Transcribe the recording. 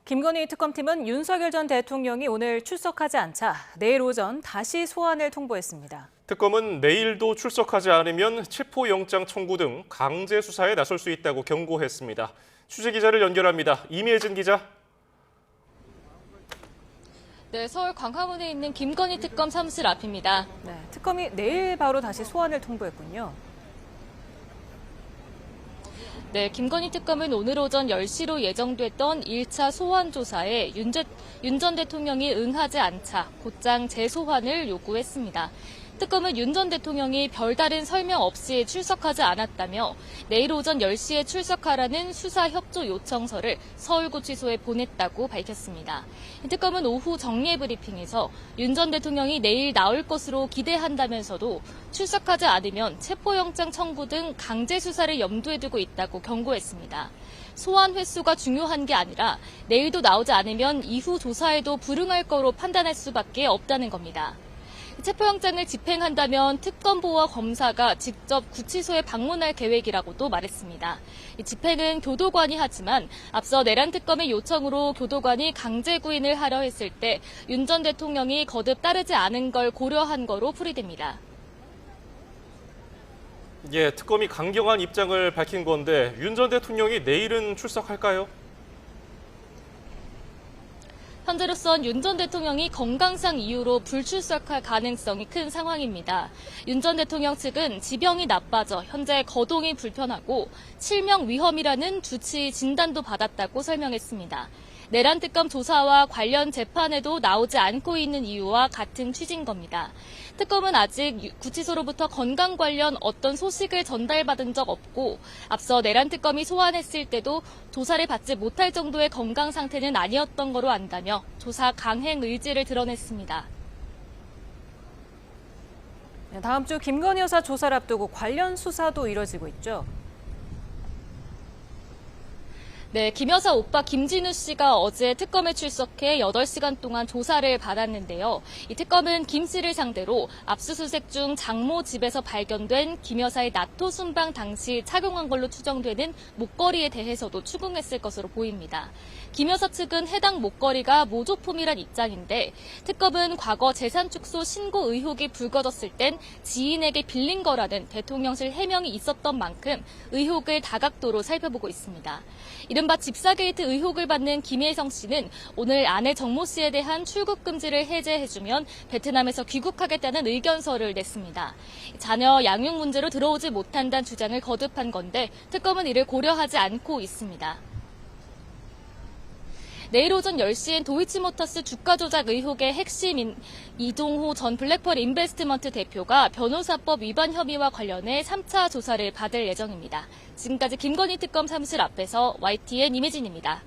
김건희 특검팀은 윤석열 전 대통령이 오늘 출석하지 않자 내일 오전 다시 소환을 통보했습니다. 특검은 내일도 출석하지 않으면 체포영장 청구 등 강제 수사에 나설 수 있다고 경고했습니다. 취재기자를 연결합니다. 이미혜진 기자. 네, 서울 광화문에 있는 김건희 특검 사무실 앞입니다. 네, 특검이 내일 바로 다시 소환을 통보했군요. 네, 김건희 특검은 오늘 오전 10시로 예정됐던 1차 소환 조사에 윤 전 대통령이 응하지 않자 곧장 재소환을 요구했습니다. 특검은 윤 전 대통령이 별다른 설명 없이 출석하지 않았다며 내일 오전 10시에 출석하라는 수사 협조 요청서를 서울구치소에 보냈다고 밝혔습니다. 특검은 오후 정례 브리핑에서 윤 전 대통령이 내일 나올 것으로 기대한다면서도 출석하지 않으면 체포영장 청구 등 강제 수사를 염두에 두고 있다고 경고했습니다. 소환 횟수가 중요한 게 아니라 내일도 나오지 않으면 이후 조사에도 불응할 거로 판단할 수밖에 없다는 겁니다. 체포영장을 집행한다면 특검보와 검사가 직접 구치소에 방문할 계획이라고도 말했습니다. 집행은 교도관이 하지만 앞서 내란 특검의 요청으로 교도관이 강제 구인을 하려 했을 때 윤 전 대통령이 거듭 따르지 않은 걸 고려한 거로 풀이됩니다. 예, 특검이 강경한 입장을 밝힌 건데 윤 전 대통령이 내일은 출석할까요? 현재로선 윤 전 대통령이 건강상 이유로 불출석할 가능성이 큰 상황입니다. 윤 전 대통령 측은 지병이 나빠져 현재 거동이 불편하고 칠명 위험이라는 주치의 진단도 받았다고 설명했습니다. 내란 특검 조사와 관련 재판에도 나오지 않고 있는 이유와 같은 취지인 겁니다. 특검은 아직 구치소로부터 건강 관련 어떤 소식을 전달받은 적 없고 앞서 내란 특검이 소환했을 때도 조사를 받지 못할 정도의 건강 상태는 아니었던 거로 안다며 조사 강행 의지를 드러냈습니다. 다음 주 김건희 여사 조사를 앞두고 관련 수사도 이뤄지고 있죠. 네, 김 여사 오빠 김진우 씨가 어제 특검에 출석해 8시간 동안 조사를 받았는데요. 이 특검은 김 씨를 상대로 압수수색 중 장모 집에서 발견된 김 여사의 나토 순방 당시 착용한 걸로 추정되는 목걸이에 대해서도 추궁했을 것으로 보입니다. 김 여사 측은 해당 목걸이가 모조품이란 입장인데 특검은 과거 재산 축소 신고 의혹이 불거졌을 땐 지인에게 빌린 거라는 대통령실 해명이 있었던 만큼 의혹을 다각도로 살펴보고 있습니다. 이른바 집사게이트 의혹을 받는 김혜성 씨는 오늘 아내 정모 씨에 대한 출국 금지를 해제해주면 베트남에서 귀국하겠다는 의견서를 냈습니다. 자녀 양육 문제로 들어오지 못한다는 주장을 거듭한 건데 특검은 이를 고려하지 않고 있습니다. 내일 오전 10시엔 도이치모터스 주가 조작 의혹의 핵심인 이종호 전 블랙펄 인베스트먼트 대표가 변호사법 위반 혐의와 관련해 3차 조사를 받을 예정입니다. 지금까지 김건희 특검 사무실 앞에서 YTN 임혜진입니다.